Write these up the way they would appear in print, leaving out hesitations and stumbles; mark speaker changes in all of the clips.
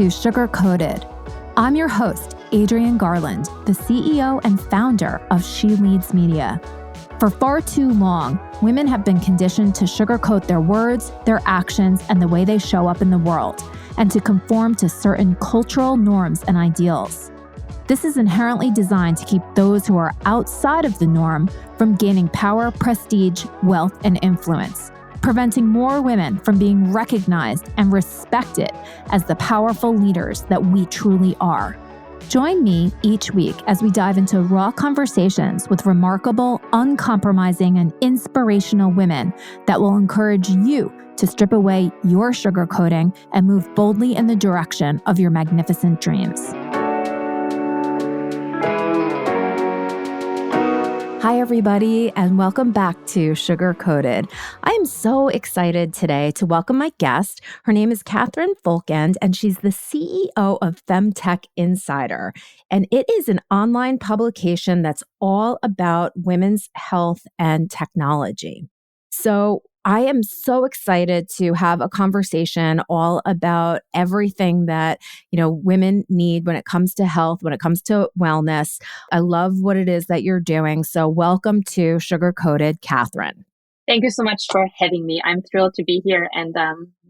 Speaker 1: to Sugar Coated. I'm your host, Adrienne Garland, the CEO and founder of She Leads Media. For far too long, women have been conditioned to sugarcoat their words, their actions, and the way they show up in the world, and to conform to certain cultural norms and ideals. This is inherently designed to keep those who are outside of the norm from gaining power, prestige, wealth, and influence, preventing more women from being recognized and respected as the powerful leaders that we truly are. Join me each week as we dive into raw conversations with remarkable, uncompromising, and inspirational women that will encourage you to strip away your sugarcoating and move boldly in the direction of your magnificent dreams. Hi, everybody, and welcome back to Sugar Coated. I am so excited today to welcome my guest. Her name is Kathrin Folkendt, and she's the CEO of Femtech Insider. And it is an online publication that's all about women's health and technology. So I am so excited to have a conversation all about everything that, women need when it comes to health, when it comes to wellness. I love what it is that you're doing. So welcome to Sugar Coated, Kathrin.
Speaker 2: Thank you so much for having me. I'm thrilled to be here and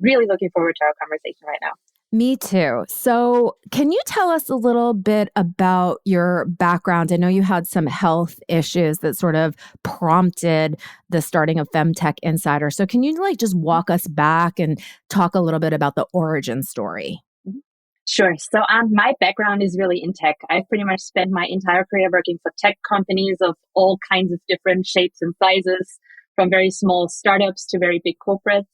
Speaker 2: really looking forward to our conversation right now.
Speaker 1: Me too. So can you tell us a little bit about your background? I know you had some health issues that sort of prompted the starting of Femtech Insider. So can you just walk us back and talk a little bit about the origin story?
Speaker 2: Sure. So my background is really in tech. I've pretty much spent my entire career working for tech companies of all kinds of different shapes and sizes, from very small startups to very big corporates.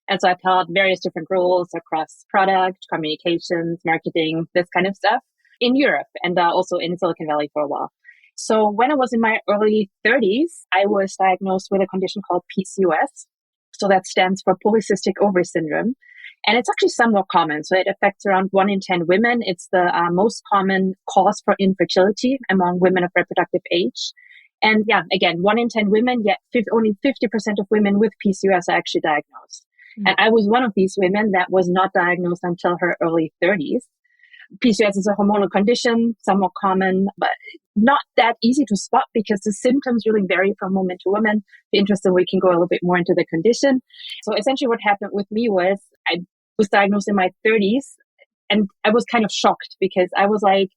Speaker 2: And so I've held various different roles across product, communications, marketing, this kind of stuff in Europe and also in Silicon Valley for a while. So when I was in my early 30s, I was diagnosed with a condition called PCOS. So that stands for polycystic ovary syndrome. And it's actually somewhat common. So it affects around 1 in 10 women. It's the most common cause for infertility among women of reproductive age. And yeah, again, 1 in 10 women, yet only 50% of women with PCOS are actually diagnosed. And I was one of these women that was not diagnosed until her early 30s. PCOS is a hormonal condition, somewhat common, but not that easy to spot because the symptoms really vary from woman to woman. If you're interested, we can go a little bit more into the condition. So essentially what happened with me was I was diagnosed in my 30s and I was kind of shocked because I was like,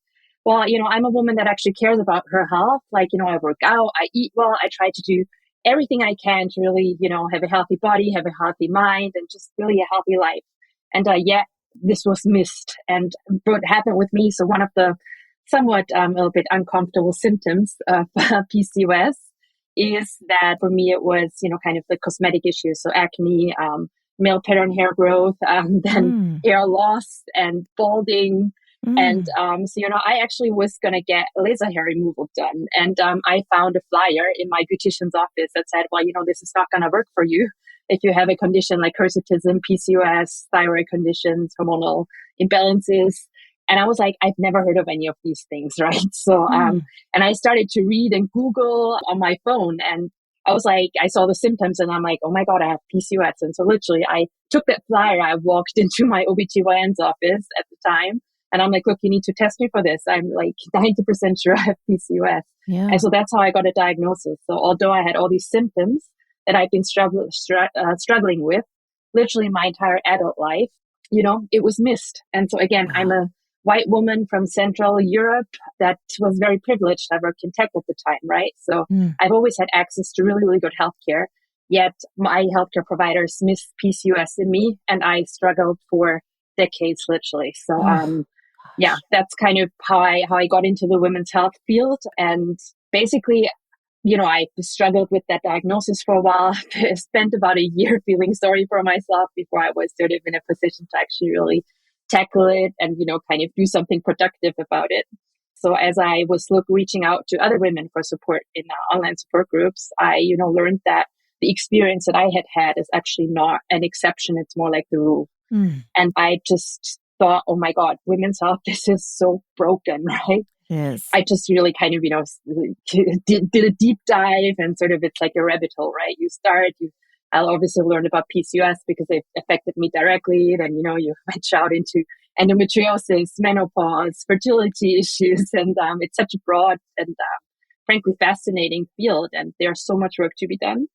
Speaker 2: well, I'm a woman that actually cares about her health. I work out, I eat well, I try to do everything I can to really, have a healthy body, have a healthy mind, and just really a healthy life. And yet this was missed. And what happened with me, so one of the somewhat a little bit uncomfortable symptoms of PCOS is that for me it was, kind of the cosmetic issues. So acne, male pattern hair growth, then hair loss and balding. And I actually was going to get laser hair removal done. And I found a flyer in my beautician's office that said, well, this is not going to work for you if you have a condition like hirsutism, PCOS, thyroid conditions, hormonal imbalances. And I was like, I've never heard of any of these things, right? So, and I started to read and Google on my phone. And I was like, I saw the symptoms and I'm like, oh my God, I have PCOS. And so literally I took that flyer, I walked into my OBGYN's office at the time. And I'm like, look, you need to test me for this. I'm like 90% sure I have PCOS. Yeah. And so that's how I got a diagnosis. So although I had all these symptoms that I've been struggling with literally my entire adult life, it was missed. And so again, I'm a white woman from Central Europe that was very privileged. I worked in tech at the time, right? So I've always had access to really, really good healthcare. Yet my healthcare providers missed PCOS in me and I struggled for decades, literally. So, yeah, that's kind of how I got into the women's health field. And basically, I struggled with that diagnosis for a while. I spent about a year feeling sorry for myself before I was sort of in a position to actually really tackle it and, kind of do something productive about it. So as I was reaching out to other women for support in online support groups, I, learned that the experience that I had is actually not an exception. It's more like the rule. And I just thought, oh my God, women's health, this is so broken, right?
Speaker 1: Yes.
Speaker 2: I just really kind of, did a deep dive and sort of it's like a rabbit hole, right? I'll obviously learn about PCOS because it affected me directly. Then, you venture out into endometriosis, menopause, fertility issues. And it's such a broad and frankly fascinating field. And there's so much work to be done.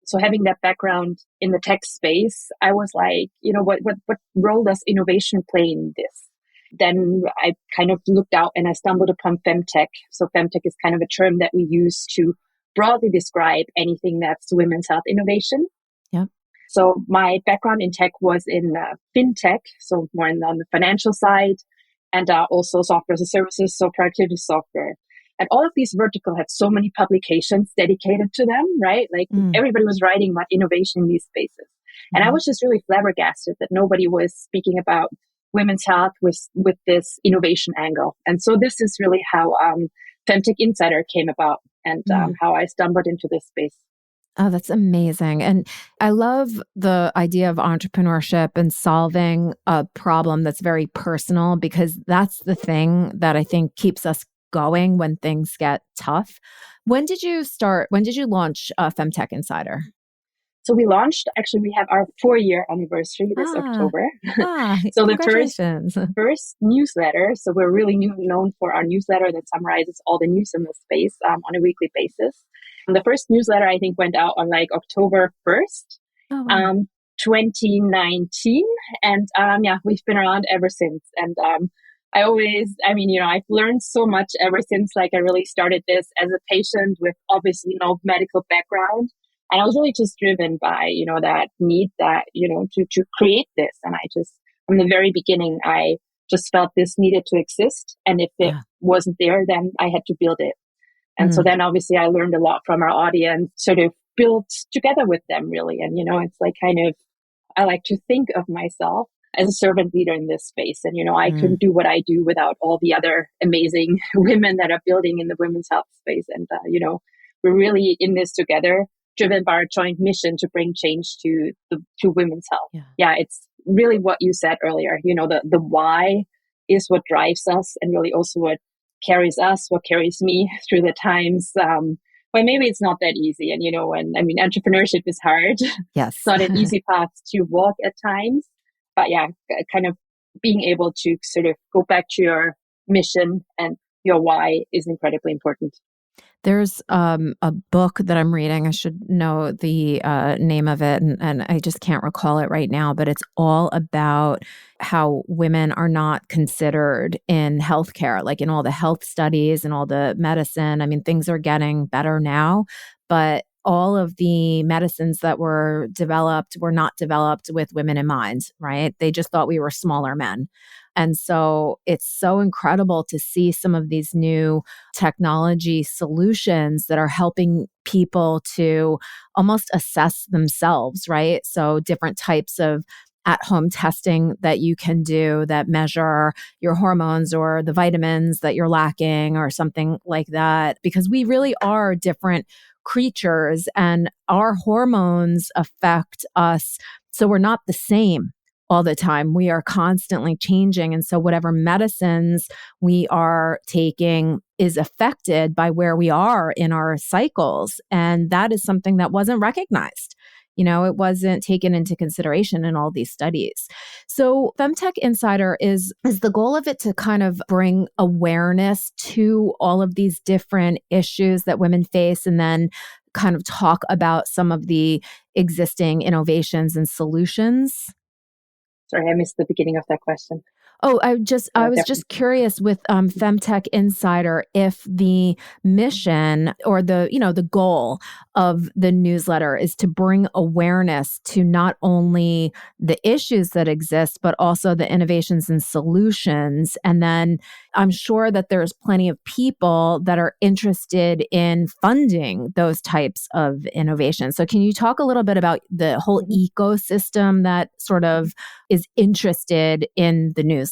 Speaker 2: So having that background in the tech space, I was like, what role does innovation play in this? Then I kind of looked out and I stumbled upon Femtech. So Femtech is kind of a term that we use to broadly describe anything that's women's health innovation.
Speaker 1: Yep.
Speaker 2: So my background in tech was in fintech, so more on the financial side, and also software as a services, so productivity software. And all of these verticals had so many publications dedicated to them, right? Like everybody was writing about innovation in these spaces. And I was just really flabbergasted that nobody was speaking about women's health with this innovation angle. And so this is really how Femtech Insider came about and how I stumbled into this space.
Speaker 1: Oh, that's amazing. And I love the idea of entrepreneurship and solving a problem that's very personal, because that's the thing that I think keeps us going when things get tough. When did you launch Femtech Insider?
Speaker 2: So we launched, actually, we have our 4-year anniversary this October. So the first newsletter. So we're really known for our newsletter that summarizes all the news in the space on a weekly basis. And the first newsletter, I think, went out on like October 1st, 2019. And we've been around ever since. And I've learned so much ever since, like I really started this as a patient with obviously no medical background. And I was really just driven by, that need that, to create this. And from the very beginning, I just felt this needed to exist. And if it wasn't there, then I had to build it. And so then obviously I learned a lot from our audience, sort of built together with them really. And, it's like I like to think of myself as a servant leader in this space. And, I couldn't do what I do without all the other amazing women that are building in the women's health space. And, we're really in this together, driven by our joint mission to bring change to women's health. Yeah, it's really what you said earlier. The why is what drives us, and really also what carries us, what carries me through the times when maybe it's not that easy. And, entrepreneurship is hard.
Speaker 1: Yes.
Speaker 2: It's not an easy path to walk at times. But yeah, kind of being able to sort of go back to your mission and your why is incredibly important.
Speaker 1: There's a book that I'm reading. I should know the name of it, and I just can't recall it right now, but it's all about how women are not considered in healthcare, like in all the health studies and all the medicine. I mean, things are getting better now, but all of the medicines that were developed were not developed with women in mind, right? They just thought we were smaller men. And so it's so incredible to see some of these new technology solutions that are helping people to almost assess themselves, right? So different types of at-home testing that you can do that measure your hormones or the vitamins that you're lacking or something like that, because we really are different creatures and our hormones affect us. So we're not the same all the time. We are constantly changing. And so whatever medicines we are taking is affected by where we are in our cycles. And that is something that wasn't recognized. It wasn't taken into consideration in all these studies. So Femtech Insider is the goal of it to kind of bring awareness to all of these different issues that women face, and then kind of talk about some of the existing innovations and solutions.
Speaker 2: Sorry, I missed the beginning of that question.
Speaker 1: Oh, I was just curious with Femtech Insider if the mission or the goal of the newsletter is to bring awareness to not only the issues that exist, but also the innovations and solutions. And then I'm sure that there's plenty of people that are interested in funding those types of innovations. So can you talk a little bit about the whole ecosystem that sort of is interested in the newsletter?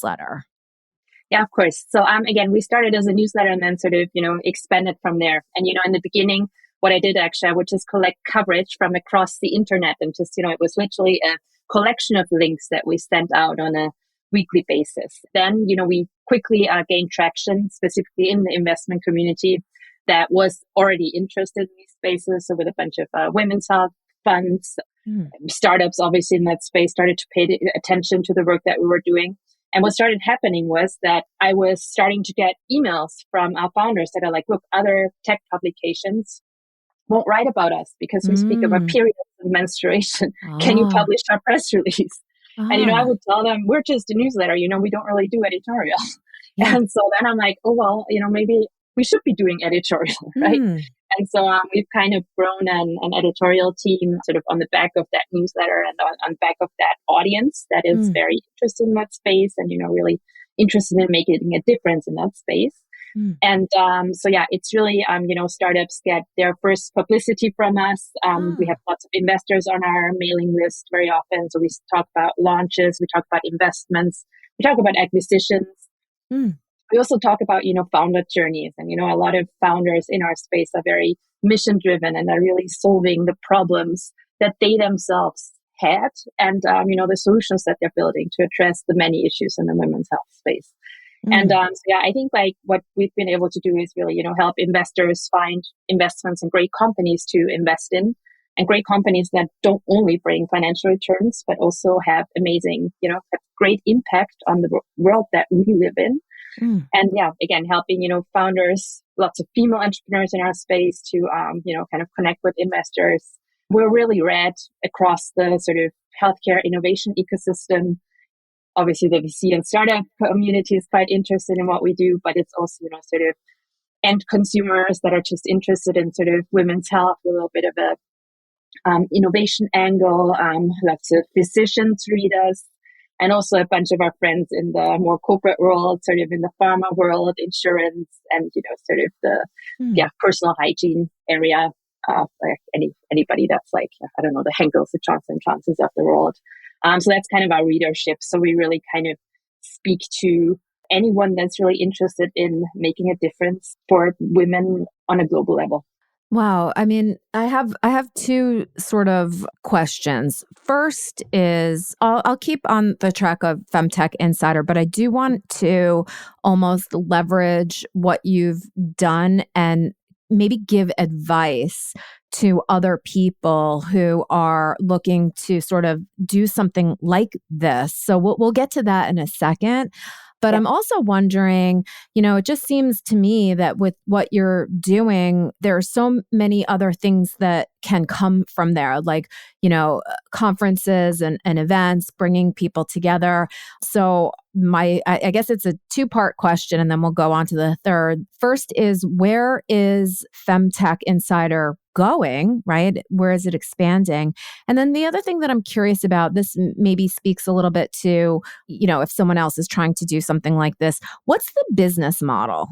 Speaker 2: Yeah, of course. So again, we started as a newsletter and then sort of, expanded from there. And, in the beginning, what I did actually, I would just collect coverage from across the internet and just, it was literally a collection of links that we sent out on a weekly basis. Then, we quickly gained traction, specifically in the investment community that was already interested in these spaces. So with a bunch of women's health funds, startups, obviously in that space, started to pay attention to the work that we were doing. And what started happening was that I was starting to get emails from our founders that are like, look, other tech publications won't write about us because we speak about periods of menstruation. Can you publish our press release? And, I would tell them, we're just a newsletter, we don't really do editorial.
Speaker 1: Yeah.
Speaker 2: And so then I'm like, oh, well, maybe we should be doing editorial, right? And so we've kind of grown an editorial team sort of on the back of that newsletter and on the back of that audience that is very interested in that space and, really interested in making a difference in that space. And so, yeah, it's really, startups get their first publicity from us. We have lots of investors on our mailing list very often. So we talk about launches, we talk about investments, we talk about acquisitions. We also talk about, founder journeys. And, a lot of founders in our space are very mission driven and are really solving the problems that they themselves had and, the solutions that they're building to address the many issues in the women's health space. And so, yeah, I think like what we've been able to do is really, help investors find investments in great companies to invest in and great companies that don't only bring financial returns, but also have amazing, have great impact on the world that we live in. And yeah, again, helping, founders, lots of female entrepreneurs in our space to, kind of connect with investors. We're really read across the sort of healthcare innovation ecosystem. Obviously, the VC and startup community is quite interested in what we do, but it's also, sort of end consumers that are just interested in sort of women's health with a little bit of a innovation angle. Lots of physicians read us, and also a bunch of our friends in the more corporate world, sort of in the pharma world, insurance, and sort of the personal hygiene area. Like anybody that's like, I don't know, the Henkels, the Johnson & Johnsons of the world. So that's kind of our readership. So we really kind of speak to anyone that's really interested in making a difference for women on a global level.
Speaker 1: Wow. I mean, I have two sort of questions. First is I'll keep on the track of Femtech Insider, but I do want to almost leverage what you've done and maybe give advice to other people who are looking to sort of do something like this. So we'll get to that in a second. But I'm also wondering, it just seems to me that with what you're doing, there are so many other things that can come from there, like, conferences and events, bringing people together. So I guess it's a two-part question, and then we'll go on to the third. First is, where is Femtech Insider going, right? Where is it expanding? And then the other thing that I'm curious about, this maybe speaks a little bit to, if someone else is trying to do something like this, what's the business model?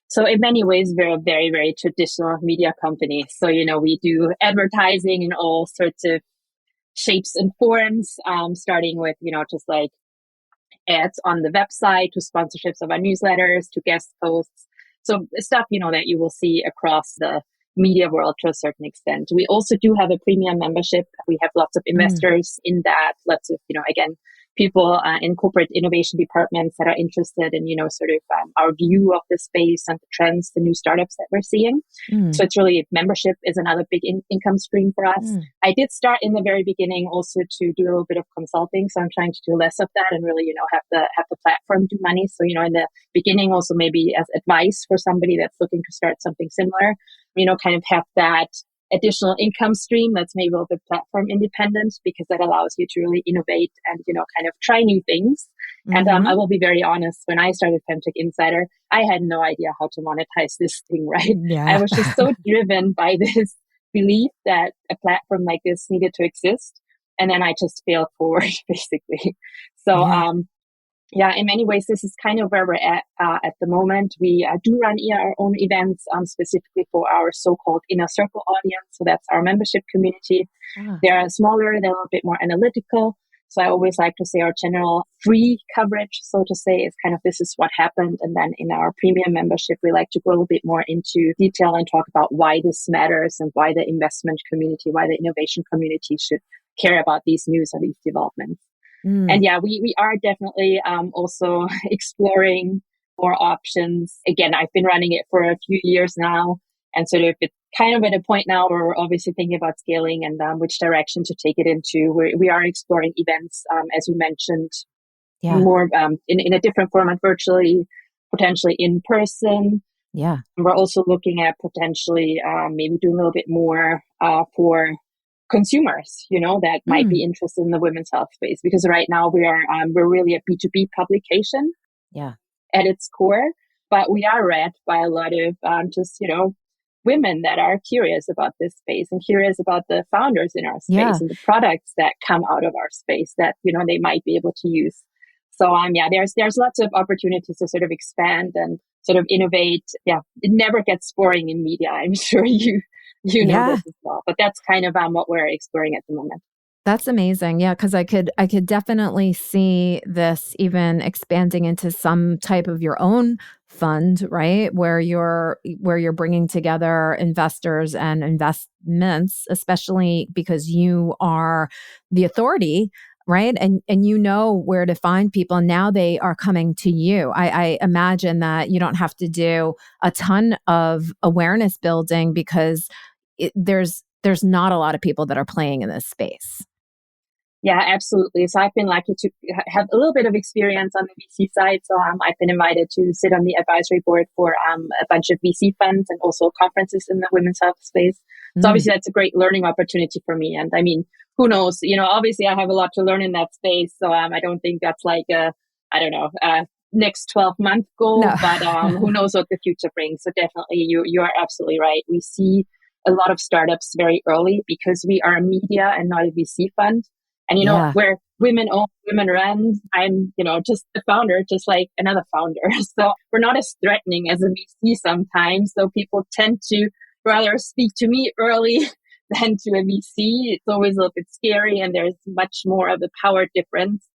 Speaker 2: So in many ways, we're a very, very traditional media company. So, we do advertising in all sorts of shapes and forms, starting with, just like ads on the website to sponsorships of our newsletters to guest posts. So stuff, that you will see across the media world to a certain extent. We also do have a premium membership. We have lots of investors in that, lots of, again, people in corporate innovation departments that are interested in, sort of our view of the space and the trends, the new startups that we're seeing. So it's really, membership is another big income stream for us. I did start in the very beginning also to do a little bit of consulting. So I'm trying to do less of that and really, have the platform do money. So, in the beginning, also maybe as advice for somebody that's looking to start something similar, kind of have that additional income stream that's maybe a little bit platform independent, because that allows you to really innovate and, kind of try new things. And I will be very honest, when I started Femtech Insider, I had no idea how to monetize this thing, right?
Speaker 1: Yeah.
Speaker 2: I was just so driven by this belief that a platform like this needed to exist. And then I just failed forward, basically. So, yeah, in many ways, this is kind of where we're at the moment. We do run our own events specifically for our so-called inner circle audience. So that's our membership community. They're smaller, they're a little bit more analytical. So I always like to say our general free coverage, so to say, is kind of this is what happened. And then in our premium membership, we like to go a little bit more into detail and talk about why this matters and why the investment community, why the innovation community should care about these news or these developments. And yeah, we are definitely also exploring more options. Again, I've been running it for a few years now, and sort of it's kind of at a point now where we're obviously thinking about scaling and which direction to take it into. We are exploring events, as you mentioned.
Speaker 1: Yeah.
Speaker 2: more in a different format, virtually, potentially in person.
Speaker 1: Yeah.
Speaker 2: And we're also looking at potentially maybe doing a little bit more for consumers, that might be interested in the women's health space. Because right now we're really a B2B publication
Speaker 1: Yeah.
Speaker 2: at its core, but we are read by a lot of women that are curious about this space and curious about the founders in our space
Speaker 1: Yeah.
Speaker 2: and the products that come out of our space that they might be able to use. So there's lots of opportunities to sort of expand and sort of innovate. Yeah, it never gets boring in media. I'm sure you know this as well. But that's kind of what we're exploring at the moment.
Speaker 1: That's amazing. Yeah, because I could definitely see this even expanding into some type of your own fund, right? Where you're bringing together investors and investments, especially because you are the authority, right? And you know where to find people. And now they are coming to you. I imagine that you don't have to do a ton of awareness building because there's not a lot of people that are playing in this space.
Speaker 2: Yeah, absolutely. So I've been lucky to have a little bit of experience on the VC side. So I've been invited to sit on the advisory board for a bunch of VC funds and also conferences in the women's health space. So obviously that's a great learning opportunity for me. And I mean, who knows? Obviously I have a lot to learn in that space. So I don't think that's like next 12-month goal,
Speaker 1: No.
Speaker 2: but who knows what the future brings. So definitely you are absolutely right. We see a lot of startups very early because we are a media and not a VC fund. And, we're women owned, women run. I'm, just the founder, just like another founder. So we're not as threatening as a VC sometimes. So people tend to rather speak to me early than to a VC. It's always a little bit scary and there's much more of a power difference.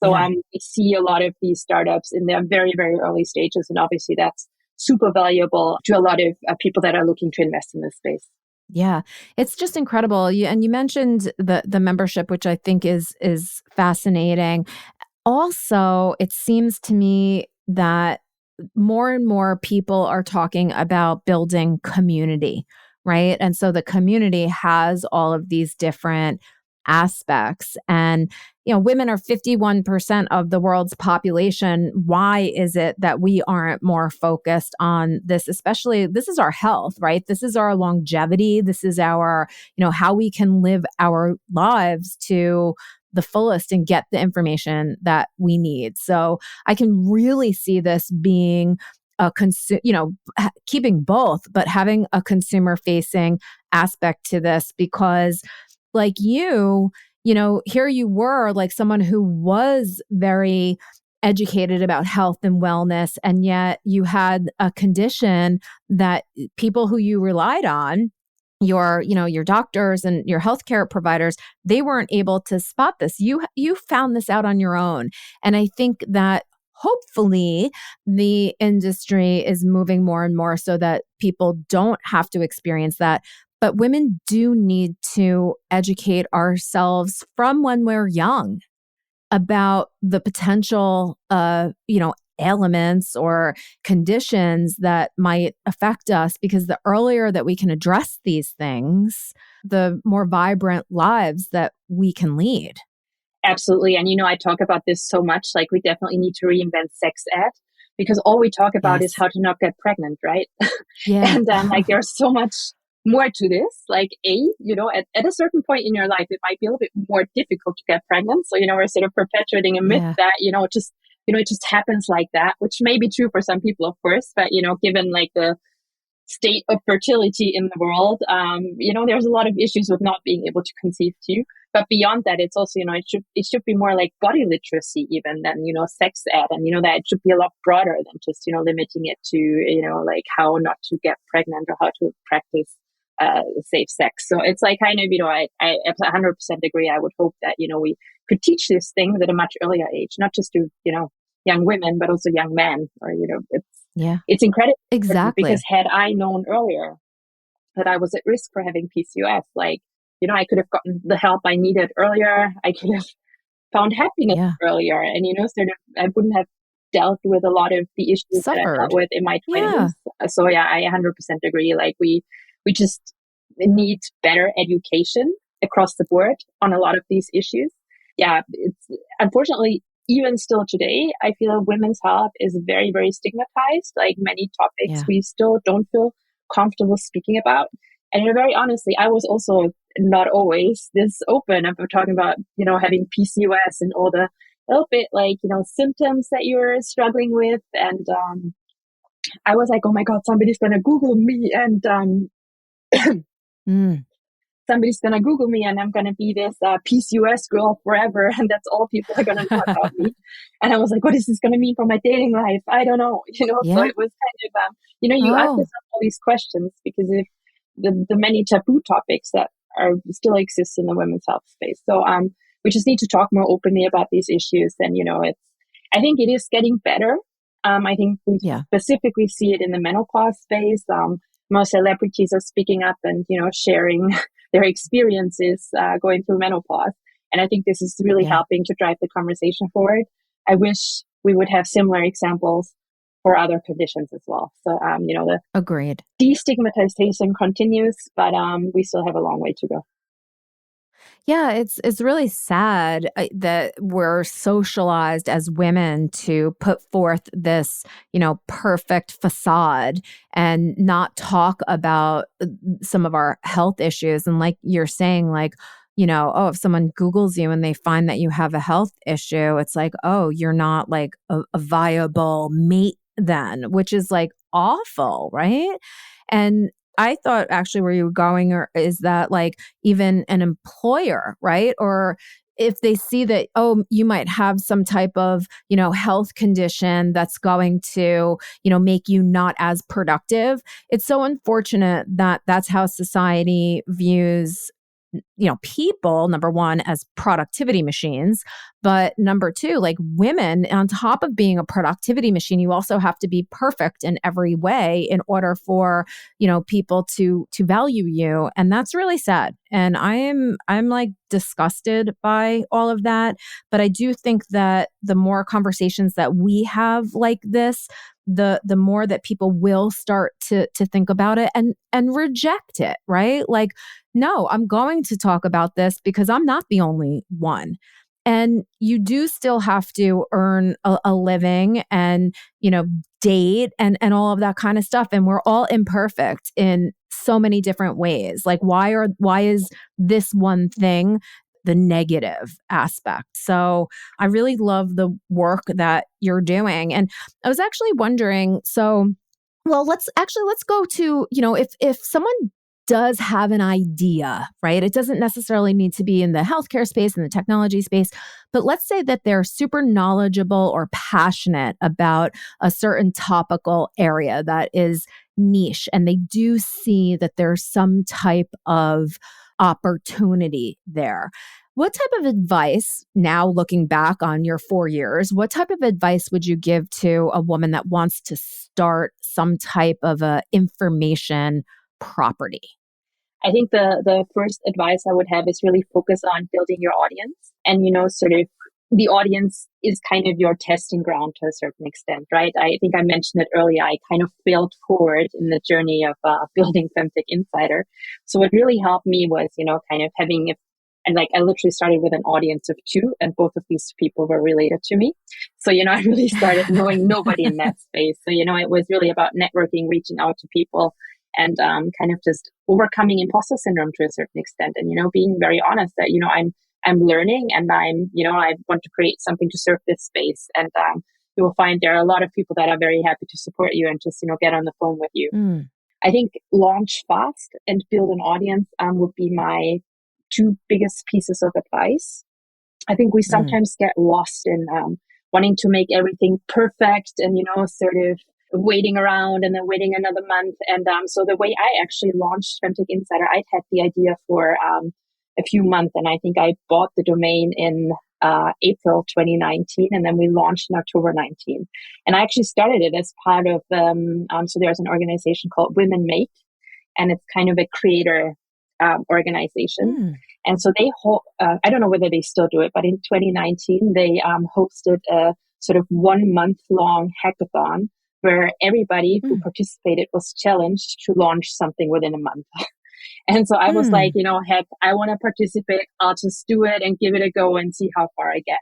Speaker 2: So we see a lot of these startups in their very, very early stages. And obviously that's super valuable to a lot of people that are looking to invest in this space.
Speaker 1: Yeah, it's just incredible. You mentioned the membership, which I think is fascinating. Also, it seems to me that more and more people are talking about building community, right? And so the community has all of these different aspects. And, women are 51% of the world's population. Why is it that we aren't more focused on this? Especially, this is our health, right? This is our longevity. This is our, how we can live our lives to the fullest and get the information that we need. So I can really see this being keeping both, but having a consumer facing aspect to this because like here you were like someone who was very educated about health and wellness, and yet you had a condition that people who you relied on, your doctors and your healthcare providers, they weren't able to spot this. You found this out on your own. And I think that hopefully the industry is moving more and more so that people don't have to experience that. But women do need to educate ourselves from when we're young about the potential, ailments or conditions that might affect us, because the earlier that we can address these things, the more vibrant lives that we can lead.
Speaker 2: Absolutely. And, I talk about this so much, like we definitely need to reinvent sex ed because all we talk about is how to not get pregnant, right?
Speaker 1: Yeah.
Speaker 2: And there's so much more to this. Like at a certain point in your life, it might be a little bit more difficult to get pregnant. So, we're sort of perpetuating a myth that, it just happens like that, which may be true for some people, of course. But, given like the state of fertility in the world, there's a lot of issues with not being able to conceive too. But beyond that, it's also, it should be more like body literacy even than, sex ed. And, that it should be a lot broader than just, limiting it to, like how not to get pregnant or how to practice safe sex. So it's like kind of, I 100% agree. I would hope that, we could teach these things at a much earlier age, not just to, young women, but also young men, or, it's incredible.
Speaker 1: Exactly.
Speaker 2: Because had I known earlier that I was at risk for having PCOS, like, I could have gotten the help I needed earlier. I could have found happiness earlier. And, sort of, I wouldn't have dealt with a lot of the issues that I dealt with in my 20s. So I 100% agree. Like we just need better education across the board on a lot of these issues. Yeah, it's unfortunately even still today, I feel women's health is very, very stigmatized. Like many topics
Speaker 1: Yeah.
Speaker 2: we still don't feel comfortable speaking about. And very honestly, I was also not always this open about talking about, having PCOS and all the little bit like, symptoms that you're struggling with. And I was like, oh my God, somebody's going to Google me and somebody's going to Google me and I'm going to be this PCOS girl forever. And that's all people are going to know about me. And I was like, what is this going to mean for my dating life? I don't know. So
Speaker 1: Yeah.
Speaker 2: it was kind of, you ask yourself all these questions because if the many taboo topics that are still exist in the women's health space. So we just need to talk more openly about these issues. And, I think it is getting better. I think we specifically see it in the menopause space. More celebrities are speaking up and, sharing their experiences going through menopause. And I think this is really helping to drive the conversation forward. I wish we would have similar examples for other conditions as well. So, the
Speaker 1: Agreed.
Speaker 2: destigmatization continues, but we still have a long way to go.
Speaker 1: Yeah, it's really sad that we're socialized as women to put forth this, perfect facade and not talk about some of our health issues. And like you're saying, like, if someone Googles you and they find that you have a health issue, it's like, oh, you're not like a viable mate then, which is like awful, right? And I thought actually where you were going is that like even an employer, right? Or if they see that, oh, you might have some type of, health condition that's going to, make you not as productive. It's so unfortunate that that's how society views people, number one, as productivity machines, but number two, like women, on top of being a productivity machine, you also have to be perfect in every way in order for, people to value you. And that's really sad. And I'm like disgusted by all of that. But I do think that the more conversations that we have like this, the more that people will start to think about it and reject it, right? Like, no, I'm going to talk about this because I'm not the only one. And you do still have to earn a living and, date and all of that kind of stuff. And we're all imperfect in so many different ways. Like, why is this one thing the negative aspect? So I really love the work that you're doing. And I was actually wondering, let's go to, if someone does have an idea, right? It doesn't necessarily need to be in the healthcare space and the technology space, but let's say that they're super knowledgeable or passionate about a certain topical area that is niche, and they do see that there's some type of opportunity there. What type of advice, now looking back on your 4 years, what type of advice would you give to a woman that wants to start some type of a information property?
Speaker 2: I think the first advice I would have is really focus on building your audience. And, sort of the audience is kind of your testing ground to a certain extent, right? I think I mentioned it earlier. I kind of failed forward in the journey of building Femtech Insider. So what really helped me was, kind of having and like I literally started with an audience of 2, and both of these people were related to me. So, I really started knowing nobody in that space. So, it was really about networking, reaching out to people, and kind of just overcoming imposter syndrome to a certain extent, and being very honest that I'm learning, and I want to create something to serve this space, and you will find there are a lot of people that are very happy to support you and just get on the phone with you. I think launch fast and build an audience would be my 2 biggest pieces of advice. I think we sometimes get lost in wanting to make everything perfect and sort of waiting around and then waiting another month. And so the way I actually launched Femtech Insider, I'd had the idea for a few months, and I think I bought the domain in April 2019, and then we launched in October 19. And I actually started it as part of so there's an organization called Women Make, and it's kind of a creator organization. And so they I don't know whether they still do it, but in 2019 they hosted a sort of 1 month long hackathon where everybody who participated was challenged to launch something within a month. And so I was like, heck, I want to participate. I'll just do it and give it a go and see how far I get.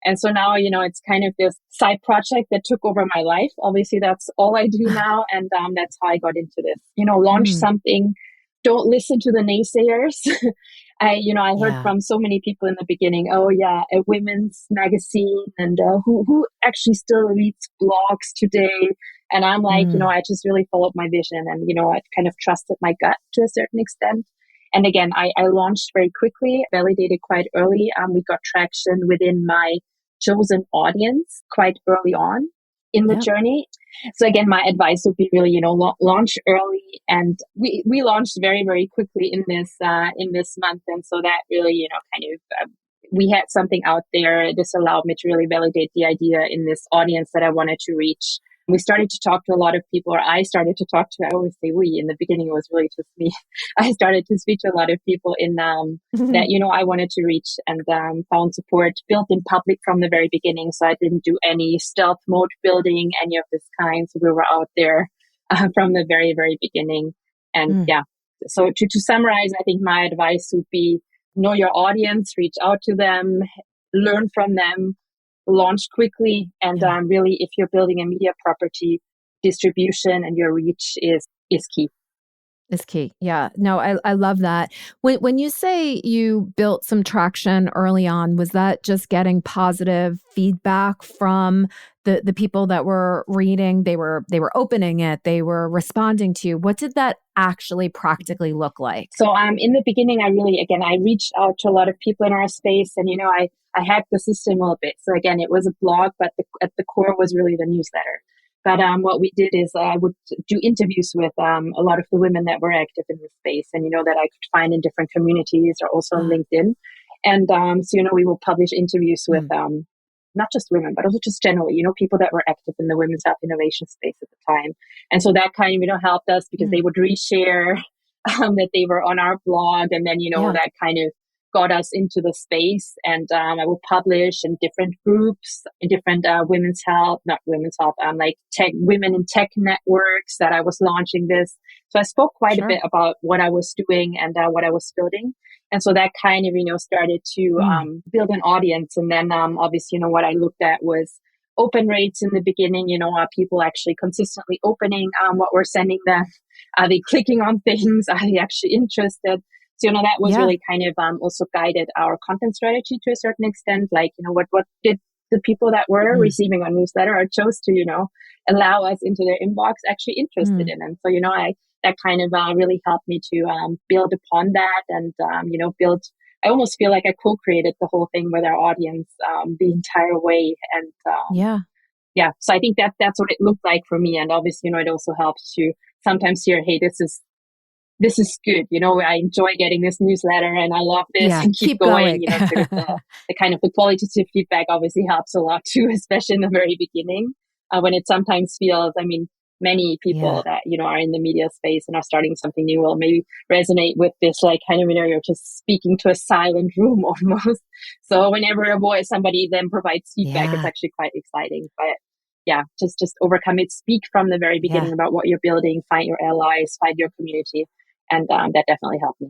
Speaker 2: And so now, it's kind of this side project that took over my life. Obviously, that's all I do now. And that's how I got into this, launch something. Don't listen to the naysayers. I heard from so many people in the beginning, oh yeah, a women's magazine, and who actually still reads blogs today. And I'm like, I just really followed my vision, and, I kind of trusted my gut to a certain extent. And again, I launched very quickly, validated quite early. We got traction within my chosen audience quite early on in the journey. So again, my advice would be really, launch early. And we launched very, very quickly in this month. And so that really, we had something out there. This allowed me to really validate the idea in this audience that I wanted to reach. We started to talk to a lot of people, or I started to talk to, I always say we, in the beginning it was really just me. I started to speak to a lot of people in that, I wanted to reach, and found support, built in public from the very beginning. So I didn't do any stealth mode building, any of this kind. So we were out there from the very, very beginning. And so to summarize, I think my advice would be know your audience, reach out to them, learn from them, launch quickly. And really, if you're building a media property, distribution and your reach is key.
Speaker 1: Is key. Yeah. No, I love that. When you say you built some traction early on, was that just getting positive feedback from the people that were reading? They were opening it, they were responding to you. What did that actually practically look like?
Speaker 2: So in the beginning, I reached out to a lot of people in our space, and I hacked the system a little bit. So again, it was a blog, but at the core was really the newsletter. But what we did is I would do interviews with a lot of the women that were active in the space, and that I could find in different communities or also on LinkedIn. And so we will publish interviews with not just women, but also just generally, people that were active in the women's health innovation space at the time. And so that kind of helped us because they would reshare that they were on our blog, and then that kind of got us into the space. And I will publish in different groups, in different like tech, women in tech networks that I was launching this. So I spoke quite a bit about what I was doing and what I was building. And so that kind of, started to build an audience. And then obviously, what I looked at was open rates in the beginning. Are people actually consistently opening what we're sending them? Are they clicking on things? Are they actually interested? So, that was really kind of also guided our content strategy to a certain extent. Like, what did the people that were receiving our newsletter or chose to, allow us into their inbox actually interested in? And so, that kind of really helped me to build upon that and, I almost feel like I co-created the whole thing with our audience the entire way. And so I think that's what it looked like for me. And obviously, it also helps to sometimes hear, hey, this is good. I enjoy getting this newsletter and I love this and keep going. The kind of the qualitative feedback obviously helps a lot too, especially in the very beginning when it sometimes feels, many people that, are in the media space and are starting something new will maybe resonate with this, like kind of, you're just speaking to a silent room almost. So whenever somebody then provides feedback, it's actually quite exciting. But just overcome it. Speak from the very beginning about what you're building, find your allies, find your community. And that definitely helped me.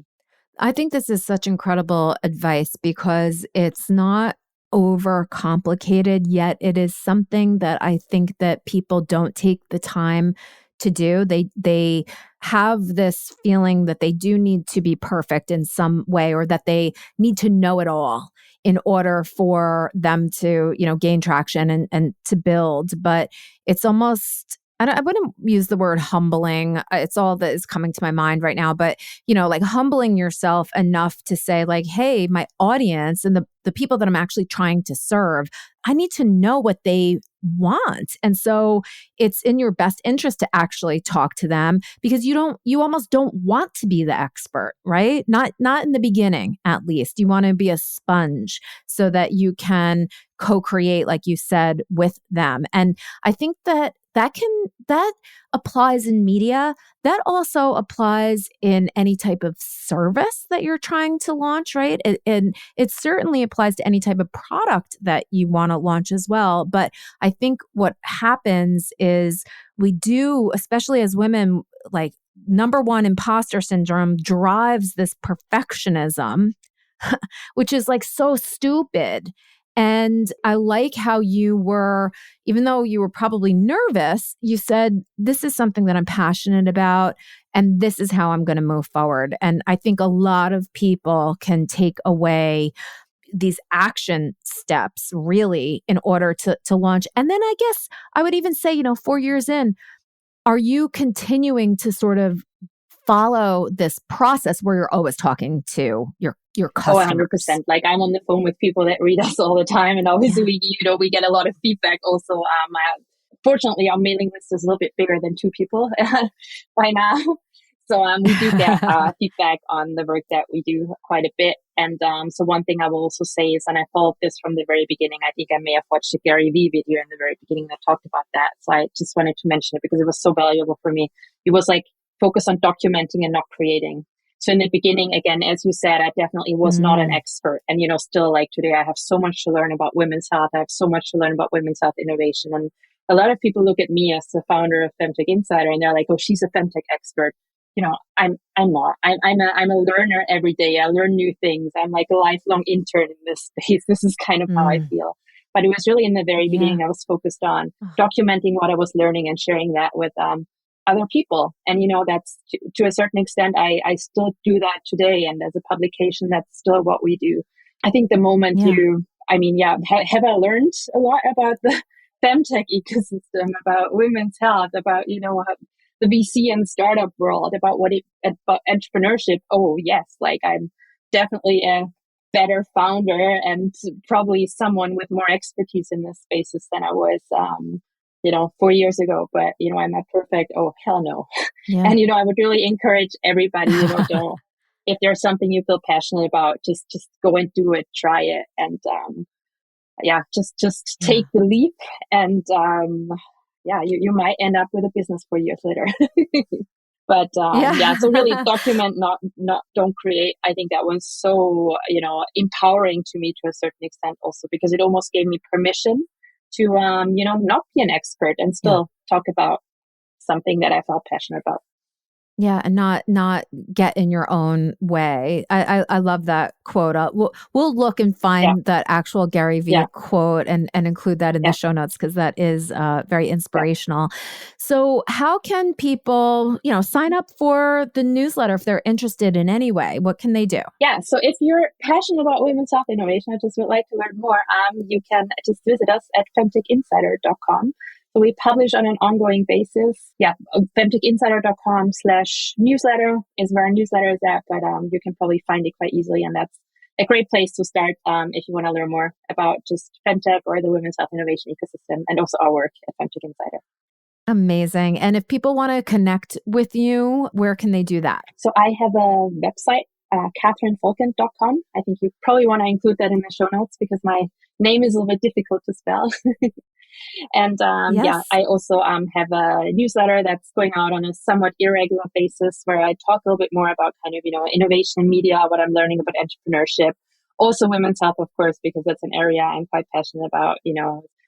Speaker 1: I think this is such incredible advice because it's not overcomplicated, yet it is something that I think that people don't take the time to do. They have this feeling that they do need to be perfect in some way, or that they need to know it all in order for them to, gain traction and to build. But it's almost, I wouldn't use the word humbling. It's all that is coming to my mind right now. But, like humbling yourself enough to say like, hey, my audience and the people that I'm actually trying to serve, I need to know what they want. And so it's in your best interest to actually talk to them because you almost don't want to be the expert, right? Not in the beginning, at least. You want to be a sponge so that you can co-create, like you said, with them. And I think that applies in media. That also applies in any type of service that you're trying to launch, right? And it certainly applies to any type of product that you want to launch as well. But I think what happens is we do, especially as women, like number one, imposter syndrome drives this perfectionism, which is like so stupid. And I like how you were, even though you were probably nervous, you said, this is something that I'm passionate about, and this is how I'm going to move forward. And I think a lot of people can take away these action steps really in order to launch. And then I guess I would even say, 4 years in, are you continuing to sort of follow this process where you're always talking to your customers?
Speaker 2: 100%. Like I'm on the phone with people that read us all the time. And obviously we get a lot of feedback also. Fortunately, our mailing list is a little bit bigger than 2 people by now. So we do get feedback on the work that we do quite a bit. And so one thing I will also say is, and I followed this from the very beginning, I think I may have watched a Gary Vee video in the very beginning that talked about that. So I just wanted to mention it because it was so valuable for me. It was like focus on documenting and not creating. So in the beginning, again, as you said, I definitely was not an expert. And, still like today, I have so much to learn about women's health. I have so much to learn about women's health innovation. And a lot of people look at me as the founder of Femtech Insider and they're like, oh, she's a Femtech expert. I'm not. I'm a learner every day. I learn new things. I'm like a lifelong intern in this space. This is kind of how I feel. But it was really in the very beginning, I was focused on documenting what I was learning and sharing that with other people. And, that's to a certain extent, I still do that today. And as a publication, that's still what we do. I think the moment have I learned a lot about the Femtech ecosystem, about women's health, about, the VC and startup world, about about entrepreneurship. Oh, yes. Like I'm definitely a better founder and probably someone with more expertise in this spaces than I was, 4 years ago. But, am I perfect? Oh, hell no. Yeah. And, I would really encourage everybody, don't, if there's something you feel passionate about, just go and do it, try it. And, just take the leap and, you might end up with a business 4 years later. But so really document, not don't create. I think that was so, empowering to me to a certain extent also, because it almost gave me permission to, not be an expert and still talk about something that I felt passionate about.
Speaker 1: Yeah, and not get in your own way. I love that quote. We'll look and find that actual Gary Vee quote and include that in the show notes because that is very inspirational. So how can people, sign up for the newsletter if they're interested in any way? What can they do?
Speaker 2: Yeah, so if you're passionate about women's health innovation, I just would like to learn more, you can just visit us at femtechinsider.com. So we publish on an ongoing basis. Yeah, femtechinsider.com/newsletter is where our newsletter is at, but you can probably find it quite easily. And that's a great place to start if you want to learn more about just Femtech or the women's health innovation ecosystem and also our work at Femtech Insider.
Speaker 1: Amazing. And if people want to connect with you, where can they do that?
Speaker 2: So I have a website, kathrinfolkendt.com. I think you probably want to include that in the show notes because my name is a little bit difficult to spell. And I also have a newsletter that's going out on a somewhat irregular basis where I talk a little bit more about kind of, innovation in media, what I'm learning about entrepreneurship, also women's health, of course, because that's an area I'm quite passionate about.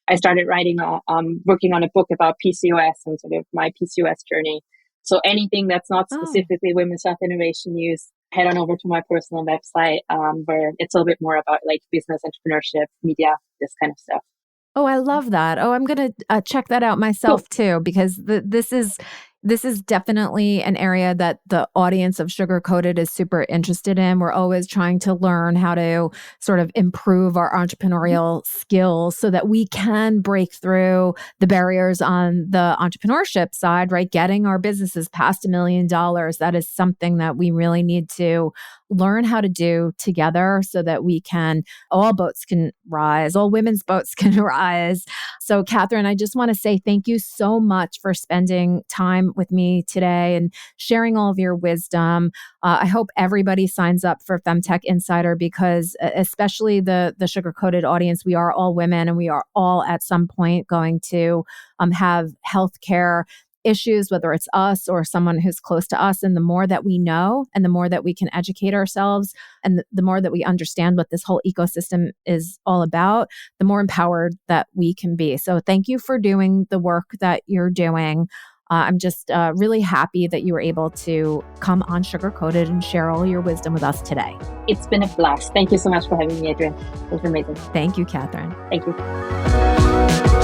Speaker 2: I started working on a book about PCOS and sort of my PCOS journey. So anything that's not specifically women's health innovation news, head on over to my personal website where it's a little bit more about like business, entrepreneurship, media, this kind of stuff.
Speaker 1: Oh, I love that. Oh, I'm going to check that out myself too, because this is definitely an area that the audience of Sugar Coated is super interested in. We're always trying to learn how to sort of improve our entrepreneurial skills so that we can break through the barriers on the entrepreneurship side, right? Getting our businesses past $1 million. That is something that we really need to learn how to do together so that we can, all boats can rise, all women's boats can rise. So Kathrin, I just want to say thank you so much for spending time with me today and sharing all of your wisdom. I hope everybody signs up for Femtech Insider because especially the sugar-coated audience, we are all women and we are all at some point going to have healthcare issues, whether it's us or someone who's close to us. And the more that we know and the more that we can educate ourselves and the more that we understand what this whole ecosystem is all about, the more empowered that we can be. So thank you for doing the work that you're doing. I'm just really happy that you were able to come on Sugar Coated and share all your wisdom with us today.
Speaker 2: It's been a blast. Thank you so much for having me, Adrian. It was amazing.
Speaker 1: Thank you, Kathrin.
Speaker 2: Thank you.